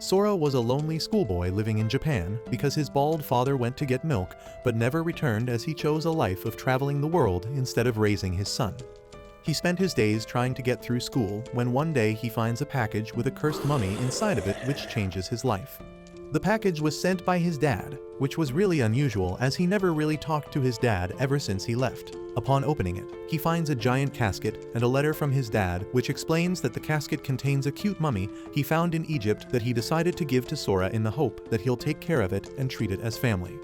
Sora was a lonely schoolboy living in Japan because his bald father went to get milk but never returned, as he chose a life of traveling the world instead of raising his son. He spent his days trying to get through school when one day he finds a package with a cursed mummy inside of it, which changes his life. The package was sent by his dad, which was really unusual as he never really talked to his dad ever since he left. Upon opening it, he finds a giant casket and a letter from his dad which explains that the casket contains a cute mummy he found in Egypt that he decided to give to Sora in the hope that he'll take care of it and treat it as family.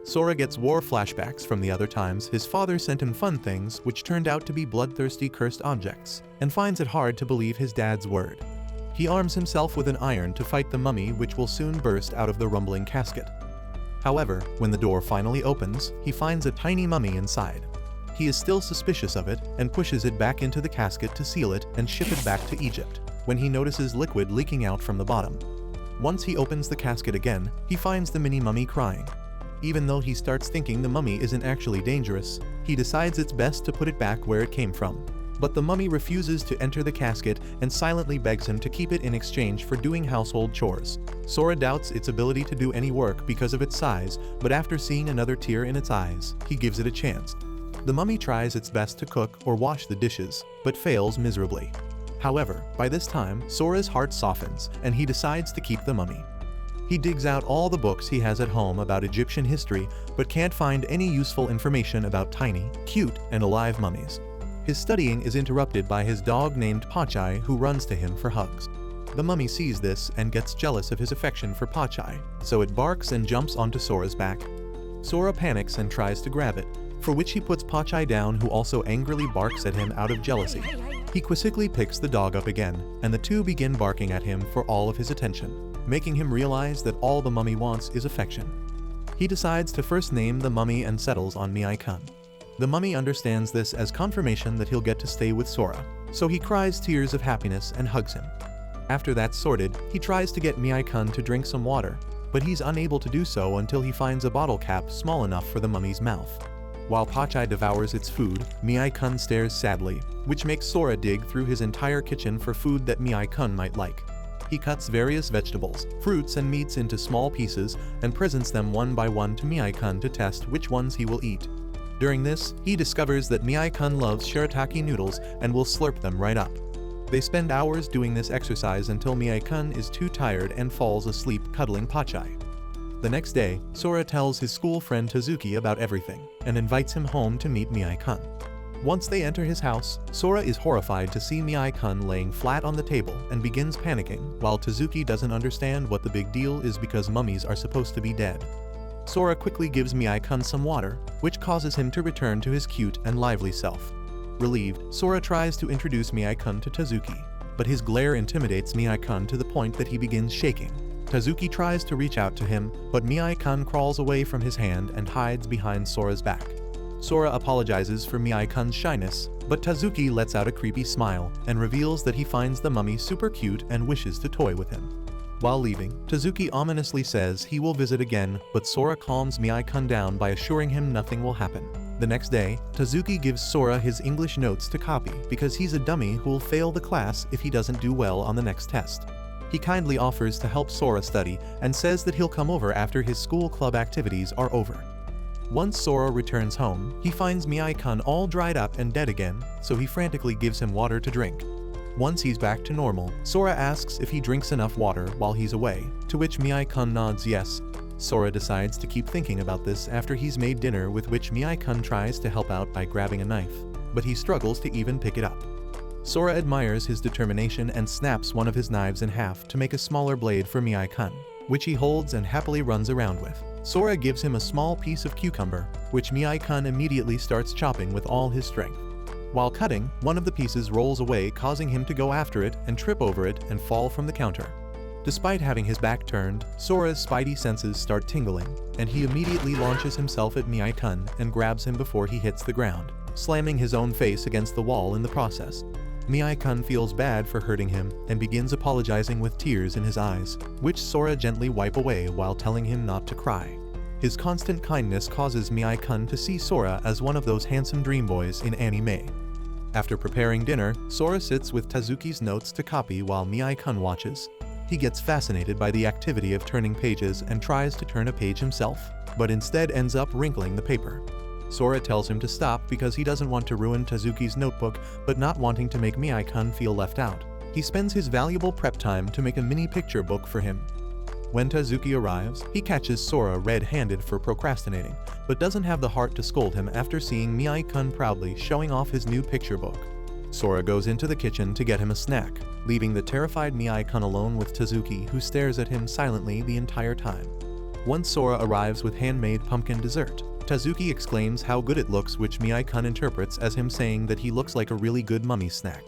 Sora gets war flashbacks from the other times his father sent him fun things which turned out to be bloodthirsty cursed objects, and finds it hard to believe his dad's word. He arms himself with an iron to fight the mummy, which will soon burst out of the rumbling casket. However, when the door finally opens, he finds a tiny mummy inside. He is still suspicious of it and pushes it back into the casket to seal it and ship it back to Egypt, when he notices liquid leaking out from the bottom. Once he opens the casket again, he finds the mini mummy crying. Even though he starts thinking the mummy isn't actually dangerous, he decides it's best to put it back where it came from. But the mummy refuses to enter the casket and silently begs him to keep it in exchange for doing household chores. Sora doubts its ability to do any work because of its size, but after seeing another tear in its eyes, he gives it a chance. The mummy tries its best to cook or wash the dishes, but fails miserably. However, by this time, Sora's heart softens and he decides to keep the mummy. He digs out all the books he has at home about Egyptian history, but can't find any useful information about tiny, cute, and alive mummies. His studying is interrupted by his dog named Pachai, who runs to him for hugs. The mummy sees this and gets jealous of his affection for Pachai, so it barks and jumps onto Sora's back. Sora panics and tries to grab it, for which he puts Pachai down, who also angrily barks at him out of jealousy. He quickly picks the dog up again, and the two begin barking at him for all of his attention, making him realize that all the mummy wants is affection. He decides to first name the mummy and settles on Mi-kun. The mummy understands this as confirmation that he'll get to stay with Sora, so he cries tears of happiness and hugs him. After that's sorted, he tries to get Mi-kun to drink some water, but he's unable to do so until he finds a bottle cap small enough for the mummy's mouth. While Pachai devours its food, Mi-kun stares sadly, which makes Sora dig through his entire kitchen for food that Mi-kun might like. He cuts various vegetables, fruits, and meats into small pieces and presents them one by one to Mi-kun to test which ones he will eat. During this, he discovers that Mi-kun loves shirataki noodles and will slurp them right up. They spend hours doing this exercise until Mi-kun is too tired and falls asleep cuddling Pachai. The next day, Sora tells his school friend Tazuki about everything and invites him home to meet Mi-kun. Once they enter his house, Sora is horrified to see Mi-kun laying flat on the table and begins panicking, while Tazuki doesn't understand what the big deal is because mummies are supposed to be dead. Sora quickly gives Mi-kun some water, which causes him to return to his cute and lively self. Relieved, Sora tries to introduce Mi-kun to Tazuki, but his glare intimidates Mi-kun to the point that he begins shaking. Tazuki tries to reach out to him, but Mi-kun crawls away from his hand and hides behind Sora's back. Sora apologizes for Mi-kun's shyness, but Tazuki lets out a creepy smile and reveals that he finds the mummy super cute and wishes to toy with him. While leaving, Tazuki ominously says he will visit again, but Sora calms Mi-kun down by assuring him nothing will happen. The next day, Tazuki gives Sora his English notes to copy because he's a dummy who will fail the class if he doesn't do well on the next test. He kindly offers to help Sora study and says that he'll come over after his school club activities are over. Once Sora returns home, he finds Mi-kun all dried up and dead again, so he frantically gives him water to drink. Once he's back to normal, Sora asks if he drinks enough water while he's away, to which Mi-kun nods yes. Sora decides to keep thinking about this after he's made dinner, with which Mi-kun tries to help out by grabbing a knife, but he struggles to even pick it up. Sora admires his determination and snaps one of his knives in half to make a smaller blade for Mi-kun, which he holds and happily runs around with. Sora gives him a small piece of cucumber, which Mi-kun immediately starts chopping with all his strength. While cutting, one of the pieces rolls away, causing him to go after it and trip over it and fall from the counter. Despite having his back turned, Sora's spidey senses start tingling, and he immediately launches himself at Mi-kun and grabs him before he hits the ground, slamming his own face against the wall in the process. Mi-kun feels bad for hurting him and begins apologizing with tears in his eyes, which Sora gently wipe away while telling him not to cry. His constant kindness causes Mi-kun to see Sora as one of those handsome dream boys in anime. After preparing dinner, Sora sits with Tazuki's notes to copy while Mi-kun watches. He gets fascinated by the activity of turning pages and tries to turn a page himself, but instead ends up wrinkling the paper. Sora tells him to stop because he doesn't want to ruin Tazuki's notebook, but not wanting to make Mi-kun feel left out. He spends his valuable prep time to make a mini picture book for him. When Tazuki arrives, he catches Sora red-handed for procrastinating, but doesn't have the heart to scold him after seeing Mi-kun proudly showing off his new picture book. Sora goes into the kitchen to get him a snack, leaving the terrified Mi-kun alone with Tazuki, who stares at him silently the entire time. Once Sora arrives with handmade pumpkin dessert, Tazuki exclaims how good it looks, which Mi-kun interprets as him saying that he looks like a really good mummy snack.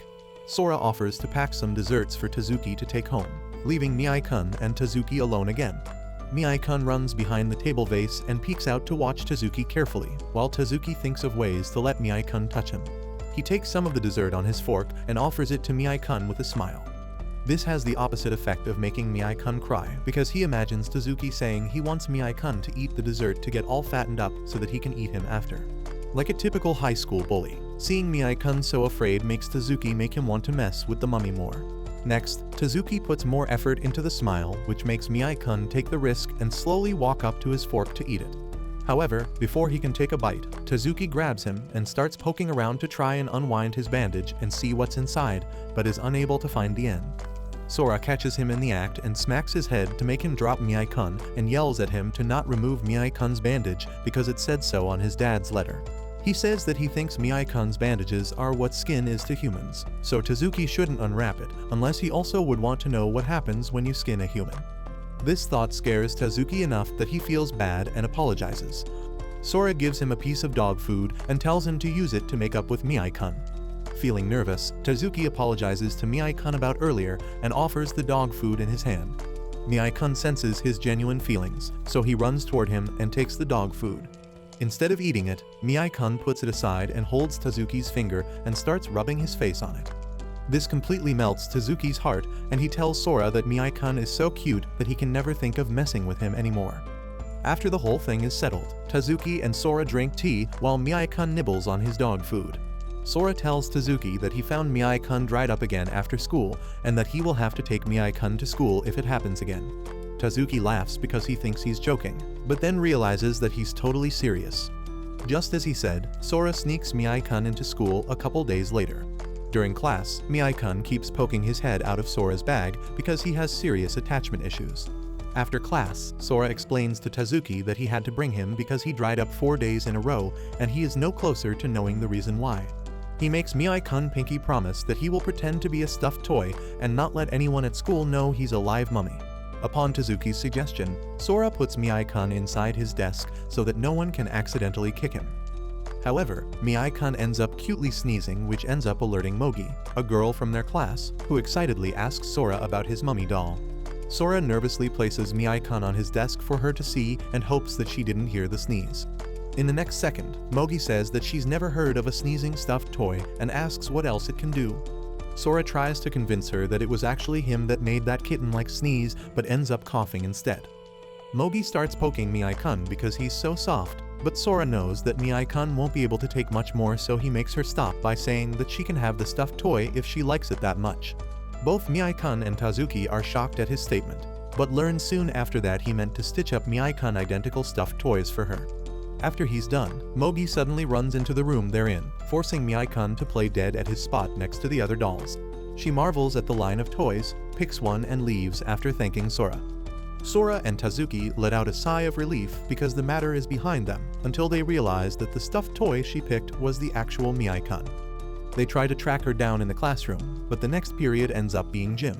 Sora offers to pack some desserts for Tazuki to take home, leaving Mi-kun and Tazuki alone again. Mi-kun runs behind the table vase and peeks out to watch Tazuki carefully, while Tazuki thinks of ways to let Mi-kun touch him. He takes some of the dessert on his fork and offers it to Mi-kun with a smile. This has the opposite effect of making Mi-kun cry, because he imagines Tazuki saying he wants Mi-kun to eat the dessert to get all fattened up so that he can eat him after. Like a typical high school bully, seeing Mi-kun so afraid makes Tazuki make him want to mess with the mummy more. Next, Tazuki puts more effort into the smile, which makes Mi-kun take the risk and slowly walk up to his fork to eat it. However, before he can take a bite, Tazuki grabs him and starts poking around to try and unwind his bandage and see what's inside, but is unable to find the end. Sora catches him in the act and smacks his head to make him drop Mi-kun and yells at him to not remove Mi-kun's bandage because it said so on his dad's letter. He says that he thinks Mi-kun's bandages are what skin is to humans, so Tazuki shouldn't unwrap it unless he also would want to know what happens when you skin a human. This thought scares Tazuki enough that he feels bad and apologizes. Sora gives him a piece of dog food and tells him to use it to make up with Mi-kun. Feeling nervous, Tazuki apologizes to Mi-kun about earlier and offers the dog food in his hand. Mi-kun senses his genuine feelings, so he runs toward him and takes the dog food. Instead of eating it, Mi-kun puts it aside and holds Tazuki's finger and starts rubbing his face on it. This completely melts Tazuki's heart, and he tells Sora that Mi-kun is so cute that he can never think of messing with him anymore. After the whole thing is settled, Tazuki and Sora drink tea while Mi-kun nibbles on his dog food. Sora tells Tazuki that he found Mi-kun dried up again after school and that he will have to take Mi-kun to school if it happens again. Tazuki laughs because he thinks he's joking, but then realizes that he's totally serious. Just as he said, Sora sneaks Mi-kun into school a couple days later. During class, Mi-kun keeps poking his head out of Sora's bag because he has serious attachment issues. After class, Sora explains to Tazuki that he had to bring him because he dried up 4 days in a row and he is no closer to knowing the reason why. He makes Mi-kun pinky promise that he will pretend to be a stuffed toy and not let anyone at school know he's a live mummy. Upon Tazuki's suggestion, Sora puts Mi-kun inside his desk so that no one can accidentally kick him. However, Mi-kun ends up cutely sneezing, which ends up alerting Mogi, a girl from their class, who excitedly asks Sora about his mummy doll. Sora nervously places Mi-kun on his desk for her to see and hopes that she didn't hear the sneeze. In the next second, Mogi says that she's never heard of a sneezing stuffed toy and asks what else it can do. Sora tries to convince her that it was actually him that made that kitten-like sneeze, but ends up coughing instead. Mogi starts poking Mi-kun because he's so soft, but Sora knows that Mi-kun won't be able to take much more, so he makes her stop by saying that she can have the stuffed toy if she likes it that much. Both Mi-kun and Tazuki are shocked at his statement, but learn soon after that he meant to stitch up Mi-kun identical stuffed toys for her. After he's done, Mogi suddenly runs into the room they're in, forcing Mi-kun to play dead at his spot next to the other dolls. She marvels at the line of toys, picks one and leaves after thanking Sora. Sora and Tazuki let out a sigh of relief because the matter is behind them, until they realize that the stuffed toy she picked was the actual Mi-kun. They try to track her down in the classroom, but the next period ends up being gym.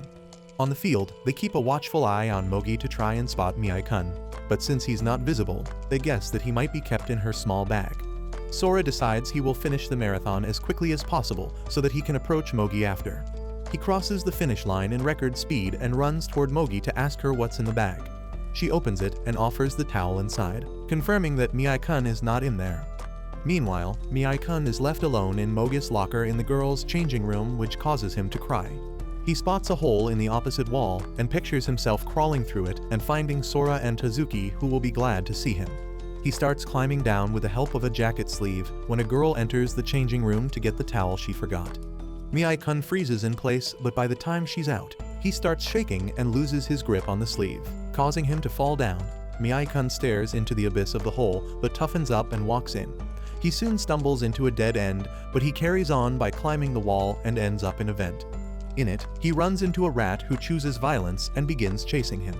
On the field, they keep a watchful eye on Mogi to try and spot Mi-kun, but since he's not visible, they guess that he might be kept in her small bag. Sora decides he will finish the marathon as quickly as possible so that he can approach Mogi after. He crosses the finish line in record speed and runs toward Mogi to ask her what's in the bag. She opens it and offers the towel inside, confirming that Mi-kun is not in there. Meanwhile, Mi-kun is left alone in Mogi's locker in the girls' changing room, which causes him to cry. He spots a hole in the opposite wall and pictures himself crawling through it and finding Sora and Tazuki, who will be glad to see him. He starts climbing down with the help of a jacket sleeve when a girl enters the changing room to get the towel she forgot. Mi-kun freezes in place, but by the time she's out, He starts shaking and loses his grip on the sleeve, causing him to fall down. Mi-kun stares into the abyss of the hole, but toughens up and walks in. He soon stumbles into a dead end, but he carries on by climbing the wall and ends up in a vent. In it, he runs into a rat who chooses violence and begins chasing him.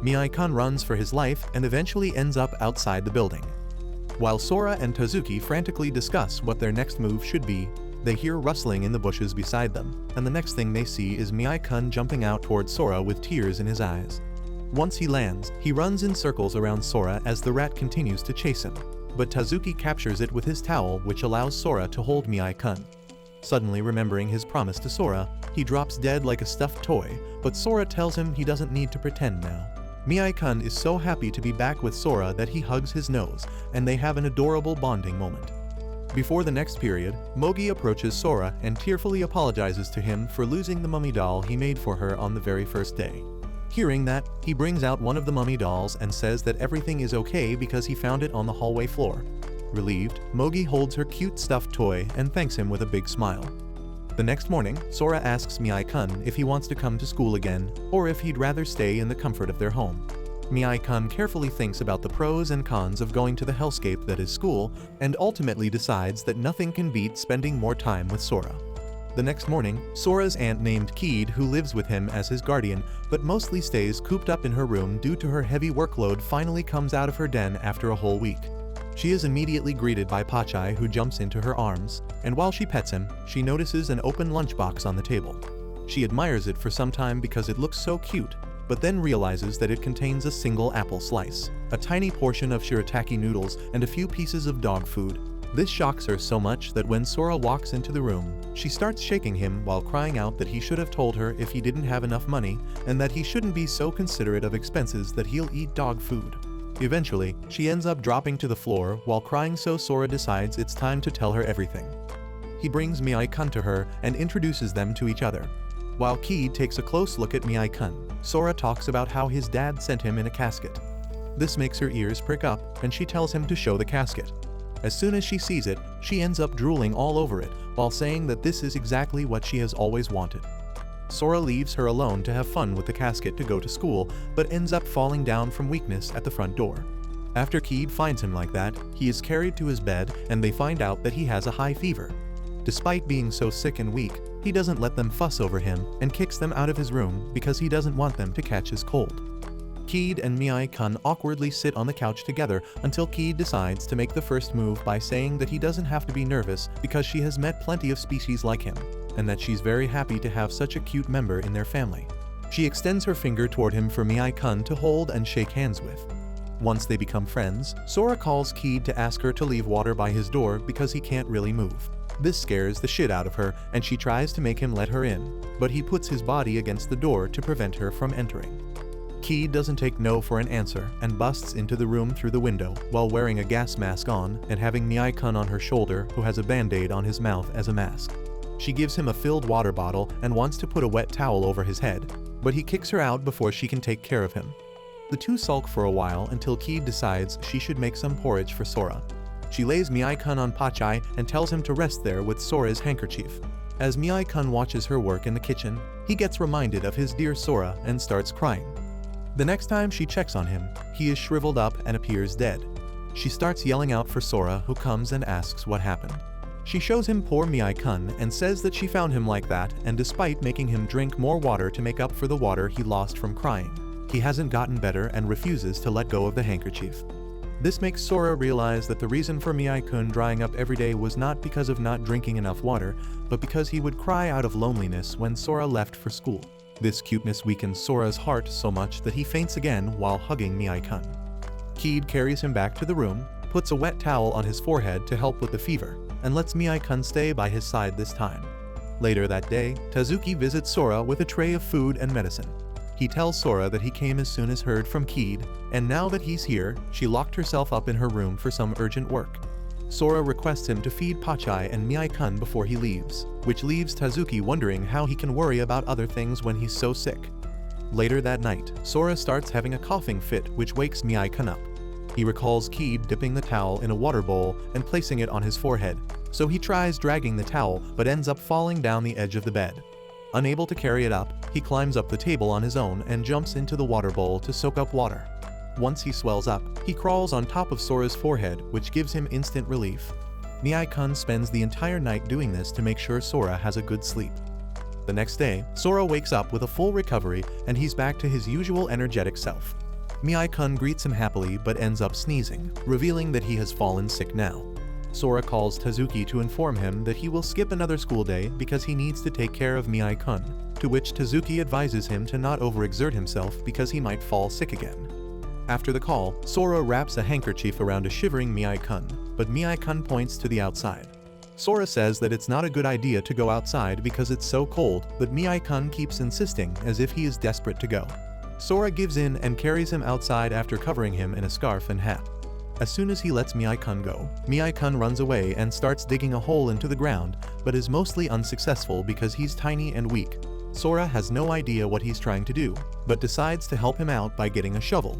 Mi-kun runs for his life and eventually ends up outside the building. While Sora and Tazuki frantically discuss what their next move should be, they hear rustling in the bushes beside them, and the next thing they see is Mi-kun jumping out towards Sora with tears in his eyes. Once he lands, he runs in circles around Sora as the rat continues to chase him, but Tazuki captures it with his towel, which allows Sora to hold Mi-kun. Suddenly remembering his promise to Sora, he drops dead like a stuffed toy, but Sora tells him he doesn't need to pretend now. Mi-kun is so happy to be back with Sora that he hugs his nose, and they have an adorable bonding moment. Before the next period, Mogi approaches Sora and tearfully apologizes to him for losing the mummy doll he made for her on the very first day. Hearing that, he brings out one of the mummy dolls and says that everything is okay because he found it on the hallway floor. Relieved, Mogi holds her cute stuffed toy and thanks him with a big smile. The next morning, Sora asks Mi-kun if he wants to come to school again, or if he'd rather stay in the comfort of their home. Mi-kun carefully thinks about the pros and cons of going to the hellscape that is school, and ultimately decides that nothing can beat spending more time with Sora. The next morning, Sora's aunt named Keed, who lives with him as his guardian, but mostly stays cooped up in her room due to her heavy workload, finally comes out of her den after a whole week. She is immediately greeted by Pachai, who jumps into her arms, and while she pets him, she notices an open lunchbox on the table. She admires it for some time because it looks so cute, but then realizes that it contains a single apple slice, a tiny portion of shirataki noodles, and a few pieces of dog food. This shocks her so much that when Sora walks into the room, she starts shaking him while crying out that he should have told her if he didn't have enough money, and that he shouldn't be so considerate of expenses that he'll eat dog food. Eventually, she ends up dropping to the floor while crying, so Sora decides it's time to tell her everything. He brings Mi-kun to her and introduces them to each other. While Keed takes a close look at Mi-kun, Sora talks about how his dad sent him in a casket. This makes her ears prick up, and she tells him to show the casket. As soon as she sees it, she ends up drooling all over it, while saying that this is exactly what she has always wanted. Sora leaves her alone to have fun with the casket to go to school, but ends up falling down from weakness at the front door. After Keed finds him like that, he is carried to his bed, and they find out that he has a high fever. Despite being so sick and weak, he doesn't let them fuss over him and kicks them out of his room because he doesn't want them to catch his cold. Keed and Mi-kun awkwardly sit on the couch together until Keed decides to make the first move by saying that he doesn't have to be nervous because she has met plenty of species like him, and that she's very happy to have such a cute member in their family. She extends her finger toward him for Mi-kun to hold and shake hands with. Once they become friends, Sora calls Keed to ask her to leave water by his door because he can't really move. This scares the shit out of her, and she tries to make him let her in, but he puts his body against the door to prevent her from entering. Keed doesn't take no for an answer and busts into the room through the window while wearing a gas mask on and having Mi-kun on her shoulder, who has a band-aid on his mouth as a mask. She gives him a filled water bottle and wants to put a wet towel over his head, but he kicks her out before she can take care of him. The two sulk for a while until Keed decides she should make some porridge for Sora. She lays Mi-kun on Pachai and tells him to rest there with Sora's handkerchief. As Mi-kun watches her work in the kitchen, he gets reminded of his dear Sora and starts crying. The next time she checks on him, he is shriveled up and appears dead. She starts yelling out for Sora, who comes and asks what happened. She shows him poor Mi-kun and says that she found him like that, and despite making him drink more water to make up for the water he lost from crying, he hasn't gotten better and refuses to let go of the handkerchief. This makes Sora realize that the reason for Mi-kun drying up every day was not because of not drinking enough water, but because he would cry out of loneliness when Sora left for school. This cuteness weakens Sora's heart so much that he faints again while hugging Mi-kun. Keed carries him back to the room, puts a wet towel on his forehead to help with the fever, and lets Mi-kun stay by his side this time. Later that day, Tazuki visits Sora with a tray of food and medicine. He tells Sora that he came as soon as heard from Keed, and now that he's here, she locked herself up in her room for some urgent work. Sora requests him to feed Pachai and Mi-kun before he leaves, which leaves Tazuki wondering how he can worry about other things when he's so sick. Later that night, Sora starts having a coughing fit, which wakes Mi-kun up. He recalls Keed dipping the towel in a water bowl and placing it on his forehead, so he tries dragging the towel but ends up falling down the edge of the bed. Unable to carry it up, he climbs up the table on his own and jumps into the water bowl to soak up water. Once he swells up, he crawls on top of Sora's forehead, which gives him instant relief. Mi-kun spends the entire night doing this to make sure Sora has a good sleep. The next day, Sora wakes up with a full recovery and he's back to his usual energetic self. Mi-kun greets him happily but ends up sneezing, revealing that he has fallen sick now. Sora calls Tazuki to inform him that he will skip another school day because he needs to take care of Mi-kun, to which Tazuki advises him to not overexert himself because he might fall sick again. After the call, Sora wraps a handkerchief around a shivering Mi-kun, but Mi-kun points to the outside. Sora says that it's not a good idea to go outside because it's so cold, but Mi-kun keeps insisting as if he is desperate to go. Sora gives in and carries him outside after covering him in a scarf and hat. As soon as he lets Mi-kun go, Mi-kun runs away and starts digging a hole into the ground, but is mostly unsuccessful because he's tiny and weak. Sora has no idea what he's trying to do, but decides to help him out by getting a shovel.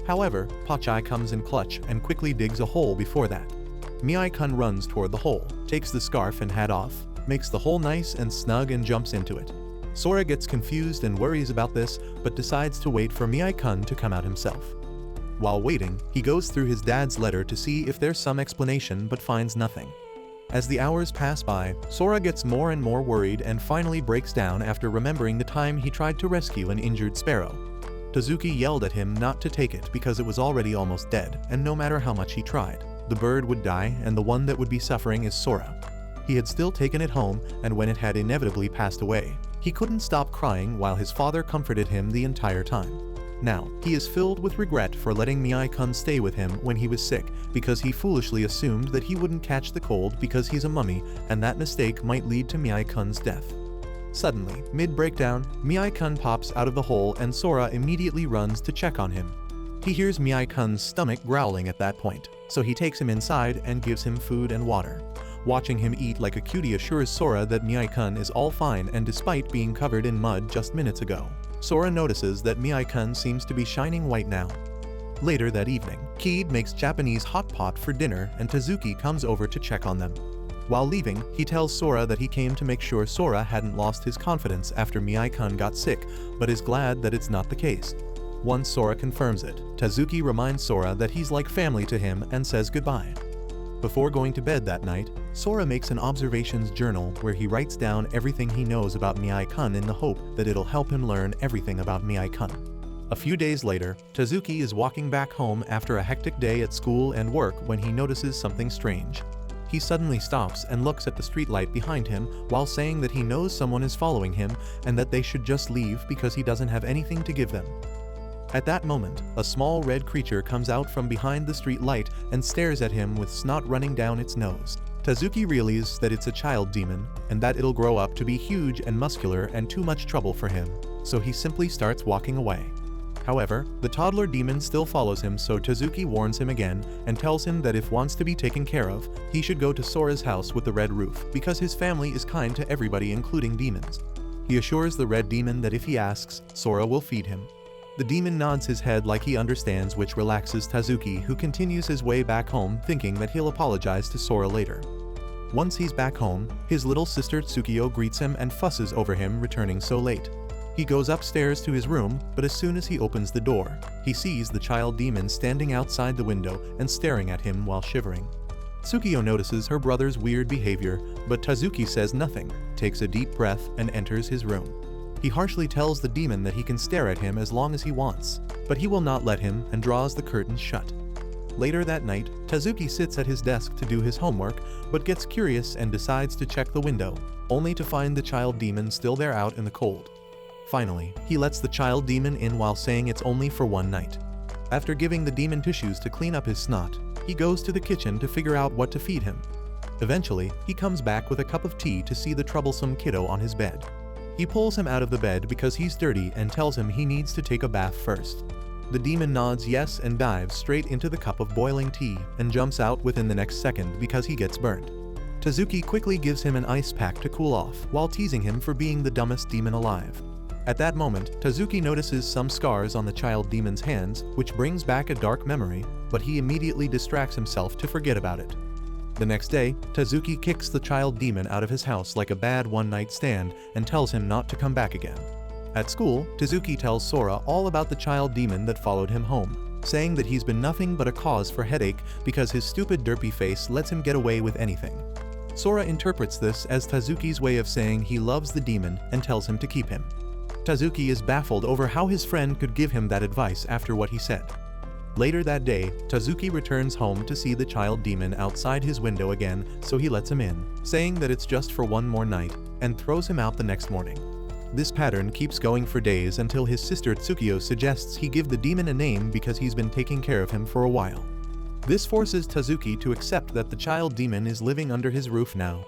However, Pachai comes in clutch and quickly digs a hole before that. Mi-kun runs toward the hole, takes the scarf and hat off, makes the hole nice and snug and jumps into it. Sora gets confused and worries about this, but decides to wait for Mi-kun to come out himself. While waiting, he goes through his dad's letter to see if there's some explanation but finds nothing. As the hours pass by, Sora gets more and more worried and finally breaks down after remembering the time he tried to rescue an injured sparrow. Tazuki yelled at him not to take it because it was already almost dead, and no matter how much he tried, the bird would die and the one that would be suffering is Sora. He had still taken it home, and when it had inevitably passed away, he couldn't stop crying while his father comforted him the entire time. Now, he is filled with regret for letting Mi-kun stay with him when he was sick because he foolishly assumed that he wouldn't catch the cold because he's a mummy and that mistake might lead to Mi-kun's death. Suddenly, mid-breakdown, Mi-kun pops out of the hole and Sora immediately runs to check on him. He hears Mi-kun's stomach growling at that point, so he takes him inside and gives him food and water. Watching him eat like a cutie assures Sora that Mi-kun is all fine and despite being covered in mud just minutes ago. Sora notices that Mi-kun seems to be shining white now. Later that evening, Keed makes Japanese hot pot for dinner and Tazuki comes over to check on them. While leaving, he tells Sora that he came to make sure Sora hadn't lost his confidence after Mi-kun got sick, but is glad that it's not the case. Once Sora confirms it, Tazuki reminds Sora that he's like family to him and says goodbye. Before going to bed that night, Sora makes an observations journal where he writes down everything he knows about Mi-kun in the hope that it'll help him learn everything about Mi-kun. A few days later, Tazuki is walking back home after a hectic day at school and work when he notices something strange. He suddenly stops and looks at the streetlight behind him while saying that he knows someone is following him and that they should just leave because he doesn't have anything to give them. At that moment, a small red creature comes out from behind the street light and stares at him with snot running down its nose. Tazuki realizes that it's a child demon, and that it'll grow up to be huge and muscular and too much trouble for him, so he simply starts walking away. However, the toddler demon still follows him, so Tazuki warns him again and tells him that if wants to be taken care of, he should go to Sora's house with the red roof because his family is kind to everybody including demons. He assures the red demon that if he asks, Sora will feed him. The demon nods his head like he understands, which relaxes Tazuki, who continues his way back home thinking that he'll apologize to Sora later. Once he's back home, his little sister Tsukiyo greets him and fusses over him returning so late. He goes upstairs to his room, but as soon as he opens the door, he sees the child demon standing outside the window and staring at him while shivering. Tsukiyo notices her brother's weird behavior, but Tazuki says nothing, takes a deep breath and enters his room. He harshly tells the demon that he can stare at him as long as he wants, but he will not let him and draws the curtains shut. Later that night, Tazuki sits at his desk to do his homework, but gets curious and decides to check the window, only to find the child demon still there out in the cold. Finally, he lets the child demon in while saying it's only for one night. After giving the demon tissues to clean up his snot, he goes to the kitchen to figure out what to feed him. Eventually, he comes back with a cup of tea to see the troublesome kiddo on his bed. He pulls him out of the bed because he's dirty and tells him he needs to take a bath first. The demon nods yes and dives straight into the cup of boiling tea and jumps out within the next second because he gets burned. Tazuki quickly gives him an ice pack to cool off while teasing him for being the dumbest demon alive. At that moment, Tazuki notices some scars on the child demon's hands, which brings back a dark memory, but he immediately distracts himself to forget about it. The next day, Tazuki kicks the child demon out of his house like a bad one-night stand and tells him not to come back again. At school, Tazuki tells Sora all about the child demon that followed him home, saying that he's been nothing but a cause for headache because his stupid derpy face lets him get away with anything. Sora interprets this as Tazuki's way of saying he loves the demon and tells him to keep him. Tazuki is baffled over how his friend could give him that advice after what he said. Later that day, Tazuki returns home to see the child demon outside his window again, so he lets him in, saying that it's just for one more night, and throws him out the next morning. This pattern keeps going for days until his sister Tsukiyo suggests he give the demon a name because he's been taking care of him for a while. This forces Tazuki to accept that the child demon is living under his roof now.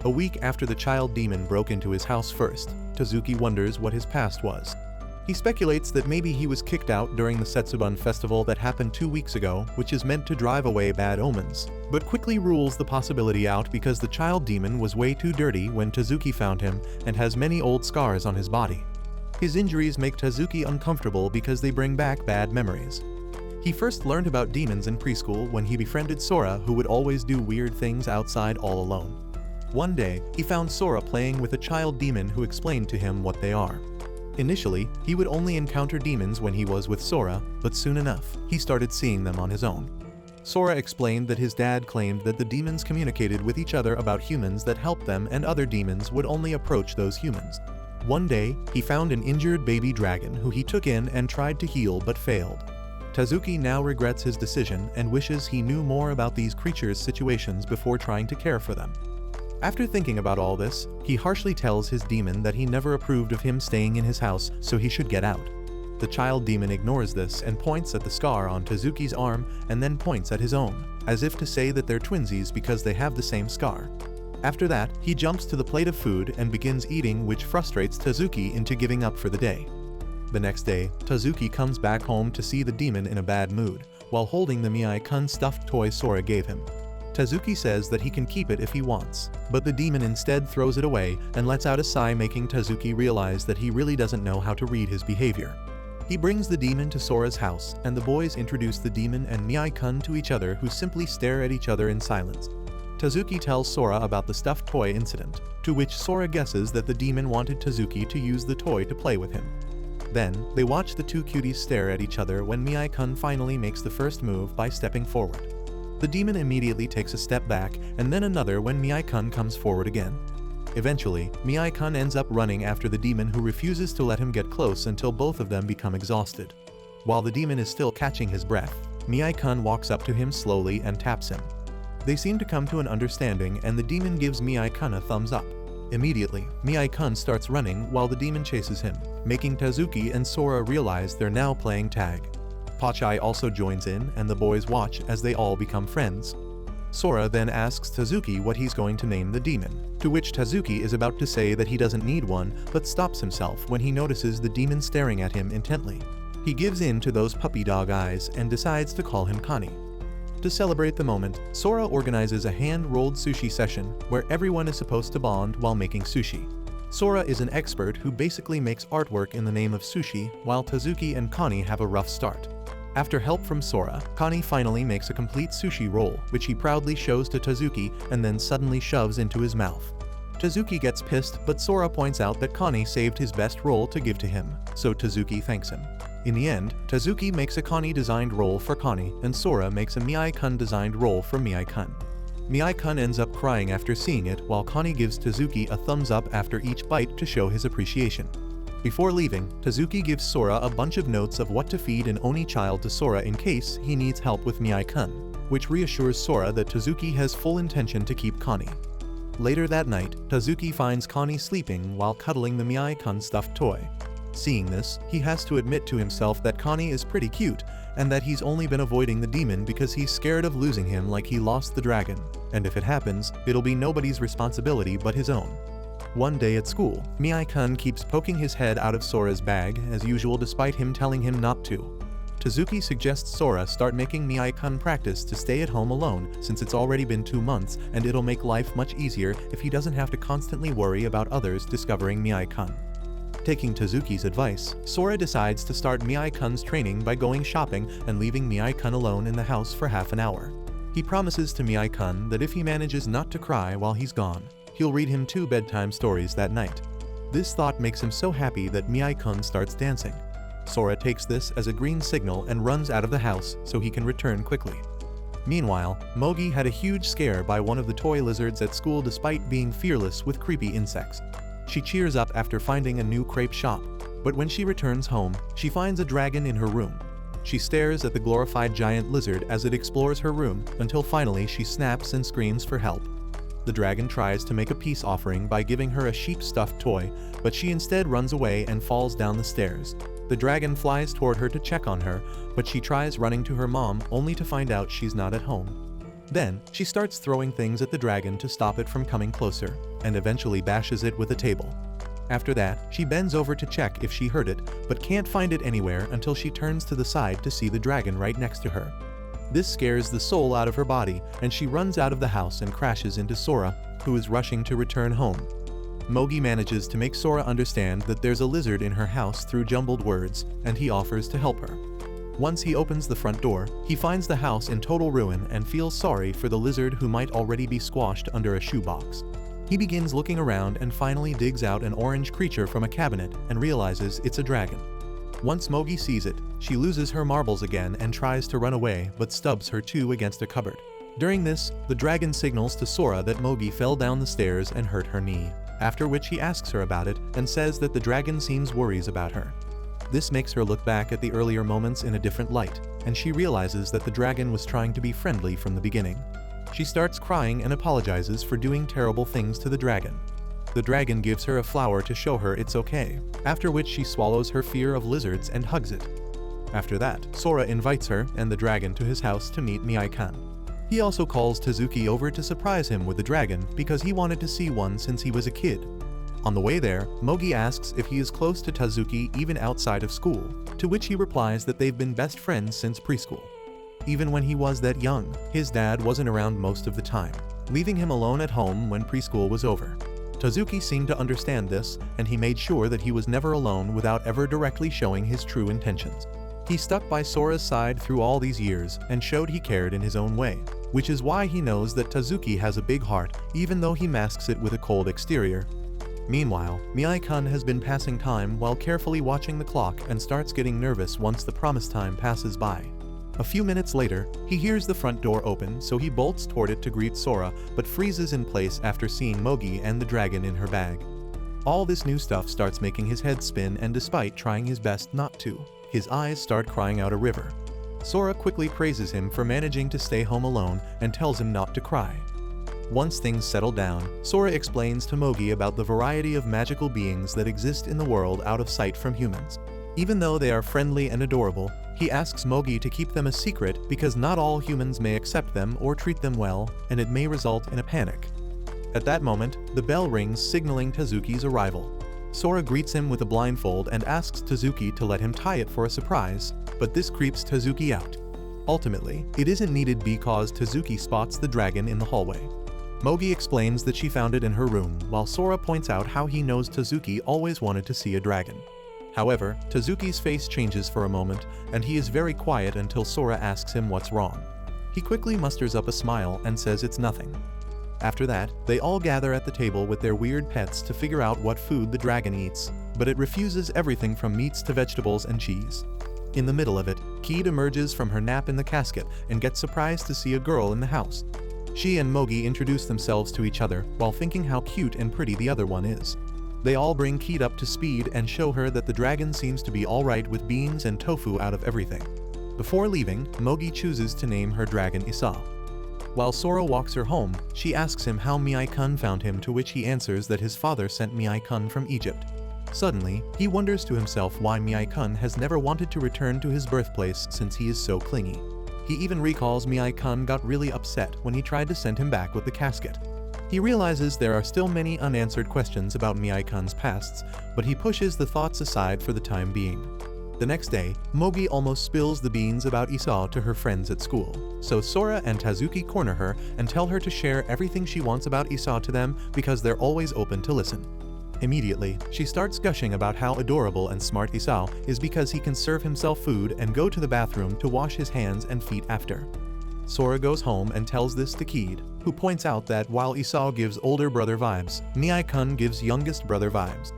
A week after the child demon broke into his house first, Tazuki wonders what his past was. He speculates that maybe he was kicked out during the Setsubun festival that happened 2 weeks ago, which is meant to drive away bad omens, but quickly rules the possibility out because the child demon was way too dirty when Tazuki found him and has many old scars on his body. His injuries make Tazuki uncomfortable because they bring back bad memories. He first learned about demons in preschool when he befriended Sora, who would always do weird things outside all alone. One day, he found Sora playing with a child demon who explained to him what they are. Initially, he would only encounter demons when he was with Sora, but soon enough, he started seeing them on his own. Sora explained that his dad claimed that the demons communicated with each other about humans that helped them, and other demons would only approach those humans. One day, he found an injured baby dragon who he took in and tried to heal but failed. Tazuki now regrets his decision and wishes he knew more about these creatures' situations before trying to care for them. After thinking about all this, he harshly tells his demon that he never approved of him staying in his house, so he should get out. The child demon ignores this and points at the scar on Tazuki's arm and then points at his own, as if to say that they're twinsies because they have the same scar. After that, he jumps to the plate of food and begins eating, which frustrates Tazuki into giving up for the day. The next day, Tazuki comes back home to see the demon in a bad mood, while holding the Mi-kun stuffed toy Sora gave him. Tazuki says that he can keep it if he wants, but the demon instead throws it away and lets out a sigh, making Tazuki realize that he really doesn't know how to read his behavior. He brings the demon to Sora's house, and the boys introduce the demon and Mi-kun to each other, who simply stare at each other in silence. Tazuki tells Sora about the stuffed toy incident, to which Sora guesses that the demon wanted Tazuki to use the toy to play with him. Then, they watch the two cuties stare at each other when Mi-kun finally makes the first move by stepping forward. The demon immediately takes a step back, and then another when Mi-kun comes forward again. Eventually, Mi-kun ends up running after the demon, who refuses to let him get close until both of them become exhausted. While the demon is still catching his breath, Mi-kun walks up to him slowly and taps him. They seem to come to an understanding, and the demon gives Mi-kun a thumbs up. Immediately, Mi-kun starts running while the demon chases him, making Tazuki and Sora realize they're now playing tag. Pachai also joins in, and the boys watch as they all become friends. Sora then asks Tazuki what he's going to name the demon, to which Tazuki is about to say that he doesn't need one, but stops himself when he notices the demon staring at him intently. He gives in to those puppy dog eyes and decides to call him Connie. To celebrate the moment, Sora organizes a hand-rolled sushi session where everyone is supposed to bond while making sushi. Sora is an expert who basically makes artwork in the name of sushi, while Tazuki and Connie have a rough start. After help from Sora, Connie finally makes a complete sushi roll, which he proudly shows to Tazuki and then suddenly shoves into his mouth. Tazuki gets pissed, but Sora points out that Connie saved his best roll to give to him, so Tazuki thanks him. In the end, Tazuki makes a Connie-designed roll for Connie, and Sora makes a Mi-kun-designed roll for Mi-kun. Mi-kun ends up crying after seeing it, while Connie gives Tazuki a thumbs up after each bite to show his appreciation. Before leaving, Tazuki gives Sora a bunch of notes of what to feed an Oni child to Sora in case he needs help with Mi-kun, which reassures Sora that Tazuki has full intention to keep Connie. Later that night, Tazuki finds Connie sleeping while cuddling the Mi-kun stuffed toy. Seeing this, he has to admit to himself that Connie is pretty cute, and that he's only been avoiding the demon because he's scared of losing him like he lost the dragon, and if it happens, it'll be nobody's responsibility but his own. One day at school, Mi-kun keeps poking his head out of Sora's bag, as usual, despite him telling him not to. Tazuki suggests Sora start making Mi-kun practice to stay at home alone, since it's already been 2 months and it'll make life much easier if he doesn't have to constantly worry about others discovering Mi-kun. Taking Tazuki's advice, Sora decides to start Mi-kun's training by going shopping and leaving Mi-kun alone in the house for half an hour. He promises to Mi-kun that if he manages not to cry while he's gone, he'll read him 2 bedtime stories that night. This thought makes him so happy that Mi-kun starts dancing. Sora takes this as a green signal and runs out of the house so he can return quickly. Meanwhile, Mogi had a huge scare by one of the toy lizards at school despite being fearless with creepy insects. She cheers up after finding a new crepe shop, but when she returns home, she finds a dragon in her room. She stares at the glorified giant lizard as it explores her room until finally she snaps and screams for help. The dragon tries to make a peace offering by giving her a sheep stuffed toy, but she instead runs away and falls down the stairs. The dragon flies toward her to check on her, but she tries running to her mom only to find out she's not at home. Then, she starts throwing things at the dragon to stop it from coming closer, and eventually bashes it with a table. After that, she bends over to check if she hurt it, but can't find it anywhere until she turns to the side to see the dragon right next to her. This scares the soul out of her body, and she runs out of the house and crashes into Sora, who is rushing to return home. Mogi manages to make Sora understand that there's a lizard in her house through jumbled words, and he offers to help her. Once he opens the front door, he finds the house in total ruin and feels sorry for the lizard who might already be squashed under a shoebox. He begins looking around and finally digs out an orange creature from a cabinet and realizes it's a dragon. Once Mogi sees it, she loses her marbles again and tries to run away but stubs her toe against a cupboard. During this, the dragon signals to Sora that Mogi fell down the stairs and hurt her knee, after which he asks her about it and says that the dragon seems worries about her. This makes her look back at the earlier moments in a different light, and she realizes that the dragon was trying to be friendly from the beginning. She starts crying and apologizes for doing terrible things to the dragon. The dragon gives her a flower to show her it's okay, after which she swallows her fear of lizards and hugs it. After that, Sora invites her and the dragon to his house to meet Mi-kun. He also calls Tazuki over to surprise him with the dragon because he wanted to see one since he was a kid. On the way there, Mogi asks if he is close to Tazuki even outside of school, to which he replies that they've been best friends since preschool. Even when he was that young, his dad wasn't around most of the time, leaving him alone at home when preschool was over. Tazuki seemed to understand this, and he made sure that he was never alone without ever directly showing his true intentions. He stuck by Sora's side through all these years and showed he cared in his own way, which is why he knows that Tazuki has a big heart even though he masks it with a cold exterior. Meanwhile, Mi-kun has been passing time while carefully watching the clock and starts getting nervous once the promised time passes by. A few minutes later, he hears the front door open, so he bolts toward it to greet Sora, but freezes in place after seeing Mogi and the dragon in her bag. All this new stuff starts making his head spin, and despite trying his best not to, his eyes start crying out a river. Sora quickly praises him for managing to stay home alone and tells him not to cry. Once things settle down, Sora explains to Mogi about the variety of magical beings that exist in the world out of sight from humans. Even though they are friendly and adorable, he asks Mogi to keep them a secret because not all humans may accept them or treat them well, and it may result in a panic. At that moment, the bell rings signaling Tazuki's arrival. Sora greets him with a blindfold and asks Tazuki to let him tie it for a surprise, but this creeps Tazuki out. Ultimately, it isn't needed because Tazuki spots the dragon in the hallway. Mogi explains that she found it in her room, while Sora points out how he knows Tazuki always wanted to see a dragon. However, Tazuki's face changes for a moment, and he is very quiet until Sora asks him what's wrong. He quickly musters up a smile and says it's nothing. After that, they all gather at the table with their weird pets to figure out what food the dragon eats, but it refuses everything from meats to vegetables and cheese. In the middle of it, Keed emerges from her nap in the casket and gets surprised to see a girl in the house. She and Mogi introduce themselves to each other while thinking how cute and pretty the other one is. They all bring Keed up to speed and show her that the dragon seems to be alright with beans and tofu out of everything. Before leaving, Mogi chooses to name her dragon Isa. While Sora walks her home, she asks him how Mi-kun found him, to which he answers that his father sent Mi-kun from Egypt. Suddenly, he wonders to himself why Mi-kun has never wanted to return to his birthplace since he is so clingy. He even recalls Mi-kun got really upset when he tried to send him back with the casket. He realizes there are still many unanswered questions about Mi-kun's pasts, but he pushes the thoughts aside for the time being. The next day, Mogi almost spills the beans about Isa to her friends at school, so Sora and Tazuki corner her and tell her to share everything she wants about Isa to them because they're always open to listen. Immediately, she starts gushing about how adorable and smart Isa is because he can serve himself food and go to the bathroom to wash his hands and feet after. Sora goes home and tells this to Keed, who points out that while Isao gives older brother vibes, Mi-kun gives youngest brother vibes.